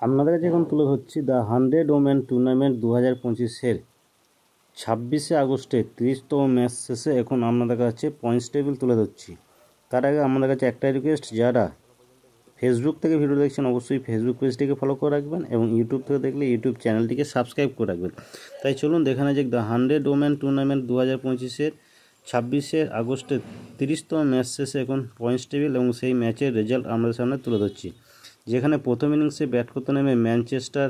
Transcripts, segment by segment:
আপনাদের কাছে এখন তুলে ধরছি দ্য 100 ওমেন টুর্নামেন্ট 2025-এর 26শে আগস্টের 30তম ম্যাচ শেষে এখন আপনাদের কাছে পয়েন্টস টেবিল তুলে ধরছি। তার আগে আমাদের কাছে একটাই রিকোয়েস্ট, যারা ফেসবুক থেকে ভিডিও দেখছেন অবশ্যই ফেসবুক পেজটিকে ফলো করে রাখবেন এবং ইউটিউব থেকে দেখলে ইউটিউব চ্যানেলটিকে সাবস্ক্রাইব করে রাখবেন। তাই চলুন দেখে নেওয়া যাক দ্য 100 ওমেন টুর্নামেন্ট 2025-এর 26শে আগস্টের 30তম ম্যাচ শেষে এখন পয়েন্টস টেবিল এবং সেই ম্যাচের রেজাল্ট আমাদের সামনে তুলে ধরছি। যেখানে প্রথম ইনিংসে ব্যাট করতে নেমে ম্যানচেস্টার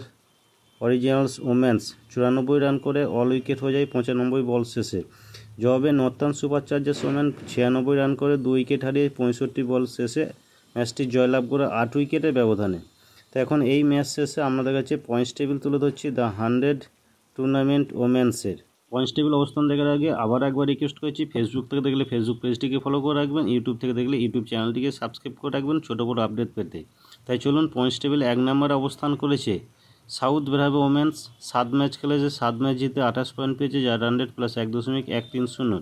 অরিজিনালস ওমেন্স 94 রান করে অল উইকেট হয়ে যায় 95 বল শেষে। জবাবে নর্থার্ন সুপারচার্জার্স ওমেন 96 রান করে 2 উইকেট হারিয়ে 65 বল শেষে ম্যাচটি জয়লাভ করে 8 উইকেটের ব্যবধানে। তো এখন এই ম্যাচ শেষে আপনাদের কাছে পয়েন্টস টেবিল তুলে ধরছি দ্য 100 টুর্নামেন্ট ওমেন্সের। পয়েন্টস টেবিল অবস্থান দেখার আগে আবার একবার রিকোয়েস্ট করছি, ফেসবুক থেকে দেখলে ফেসবুক পেজটিকে ফলো করে রাখবেন, ইউটিউব থেকে দেখলে ইউটিউব চ্যানেলটিকে সাবস্ক্রাইব করে রাখবেন ছোটো বড়ো আপডেট পেতে। তাই চলুন, পয়েন্টস টেবিল 1 নম্বরে অবস্থান করেছে সাউথ ব্রাভো ওমেন্স। 7 ম্যাচ খেলেছে, 7 ম্যাচ জিতে 28 পয়েন্ট পেয়েছে, যার রান রেট +1.130।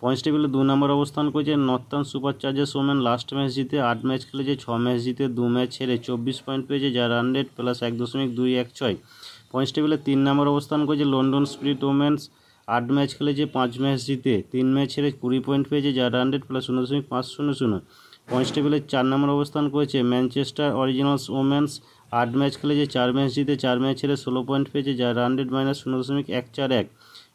পয়েন্টস টেবিলে 2 নম্বর অবস্থান করেছে northern Superchargers women. Last match জিতে 8 ম্যাচ খেলেছে, 6 ম্যাচ জিতে 2 ম্যাচ হেরে 24 পয়েন্ট পেয়েছে, যার রান রেট +1.216। পয়েন্টস টেবিলে 3 নম্বর অবস্থান করেছে লন্ডন স্পিরিট ওমেন্স। 8 ম্যাচ খেলেছে, 5 ম্যাচ জিতে 3 ম্যাচ হেরে 20 পয়েন্ট পেয়েছে, যার রান রেট +0.500। পয়েন্টস টেবিলে 4 নম্বর অবস্থান করেছে ম্যানচেস্টার অরিজিনালস ওমেন্স। 8 ম্যাচ খেলেছে, 4 ম্যাচ জিতে 4 ম্যাচ হেরে 16 পয়েন্ট পেয়েছে, যার রান রেট -0.141।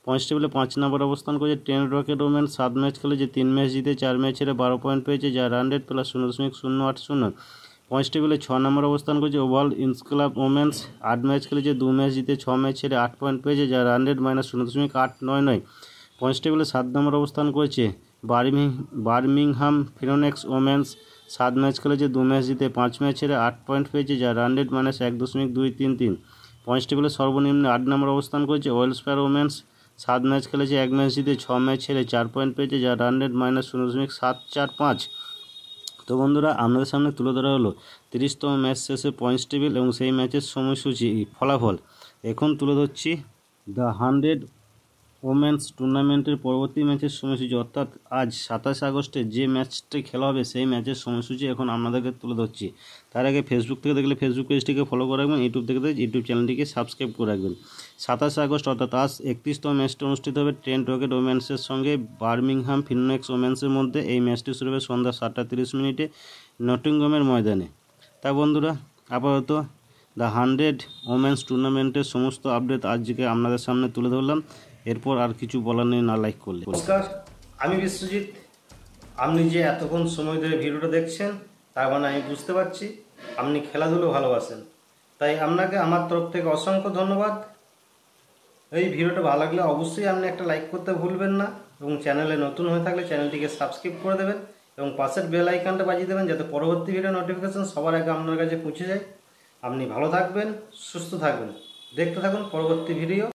পয়েন্টস টেবিলে 5 নম্বর অবস্থান করেছে টেন রকেট ওমেন। 7 ম্যাচ খেলেছে, 3 ম্যাচ জিতে 4 ম্যাচ হেরে 12 পয়েন্ট পেয়েছে, যার রান রেট +0.080। পয়েন্টস টেবিলে 6 নম্বর অবস্থান করেছে ওভাল ইন্সক্লাব ওমেন্স। 8 ম্যাচ খেলেছে, 2 ম্যাচ জিতে 6 ম্যাচ হেরে 8 পয়েন্ট পেয়েছে, যার রান রেট -0.899। পয়েন্টস টেবিলে 7 নম্বর অবস্থান করেছে বার্মিংহাম ফিনোনেক্স ওমেন্স। 7 ম্যাচ খেলেছে, 2 ম্যাচ জিতে 5 ম্যাচ হেরে 8 পয়েন্ট পেয়েছে, যার রান রেট -1.233। পয়েন্টস টেবিলে সর্বনিম্ন 8 নম্বর অবস্থান করেছে ওয়েলসফেয়ার ওমেন্স। 7 ম্যাচ খেলেছে, 1 ম্যাচ জিতে 6 ম্যাচ হেরে 4 পয়েন্ট পেয়েছে, যার রান রেট -0.745। তো বন্ধুরা, আপনাদের সামনে তুলে ধরা হলো 30তম ম্যাচ শেষে পয়েন্টস টেবিল এবং সেই ম্যাচের সময়সূচি ফলাফল। এখন তুলে ধরছি দ্য 100 ওমেন্স টুর্নামেন্টের পরবর্তী ম্যাচের সময়সূচি, অর্থাৎ আজ 27 আগস্টে যে ম্যাচটি খেলা হবে সেই ম্যাচের সময়সূচি এখন আপনাদেরকে তুলে ধরছি। তার আগে ফেসবুক থেকে দেখলে ফেসবুক পেজটিকে ফলো করে রাখবেন, ইউটিউব থেকে দেখলে ইউটিউব চ্যানেলটিকে সাবস্ক্রাইব করে রাখবেন। 27 আগস্ট অর্থাৎ আজ 31তম ম্যাচটি অনুষ্ঠিত হবে ট্রেন্ট রকেট ওমেন্সের সঙ্গে বার্মিংহাম ফিনোনেক্স ওমেন্সের মধ্যে। এই ম্যাচটি শুরু হবে সন্ধ্যা 7:30 নটিংহামের ময়দানে। তা বন্ধুরা, আপাতত দ্য 100 ওমেন্স টুর্নামেন্টের সমস্ত আপডেট আজকে আপনাদের সামনে তুলে ধরলাম। এরপর আর কিছু বলার নেই না লাইক করলে। নমস্কার, আমি বিশ্বজিৎ। আপনি যে এতক্ষণ সময় ধরে ভিডিওটা দেখছেন তার মানে আমি বুঝতে পারছি আপনি খেলাধুলো ভালোবাসেন। তাই আপনাকে আমার তরফ থেকে অসংখ্য ধন্যবাদ। এই ভিডিওটা ভালো লাগলে অবশ্যই আপনি একটা লাইক করতে ভুলবেন না এবং চ্যানেলে নতুন হয়ে থাকলে চ্যানেলটিকে সাবস্ক্রাইব করে দেবেন এবং পাশের বেল আইকনটা বাজিয়ে দেবেন যাতে পরবর্তী ভিডিও নোটিফিকেশন সবার আগে আপনার কাছে পৌঁছে যায়। আপনি ভালো থাকবেন, সুস্থ থাকবেন, দেখতে থাকুন পরবর্তী ভিডিও।